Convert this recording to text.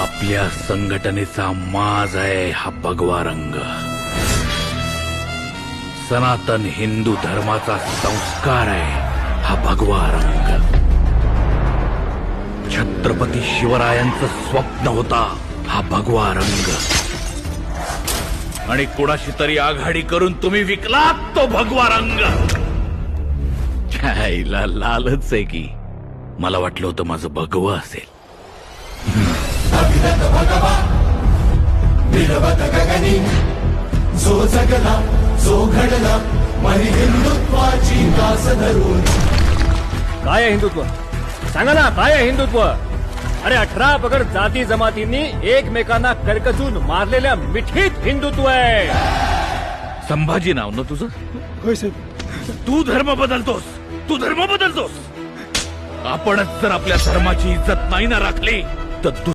आपल्या संघटनेचा माज आहे हा भगवा रंग. सनातन हिंदू धर्माचा संस्कार आहे हा भगवा रंग. छत्रपती शिवरायांचं स्वप्न होता हा भगवा रंग. आणि कुणाशी तरी आघाडी करून तुम्ही विकलात तो भगवा रंग. छायला लालच आहे की. मला वाटलं होतं माझं भगवं असेल. भगवा निरवत गगनी जो जगला जो घडला मनी हिंदुत्वाची कास धरून. काय आहे हिंदुत्व? सांगा ना, काय आहे हिंदुत्व? अरे 18 पगड जाती जमातींनी एकमेकांना करकचून मारलेल्या मिठीत हिंदुत्व आहे. संभाजी नाव ना तुझं? होय साहेब. तू धर्म बदलतोस. तू धर्म बदलतोस. आपणच जर आपल्या धर्माची इज्जत नाही ना राखली तर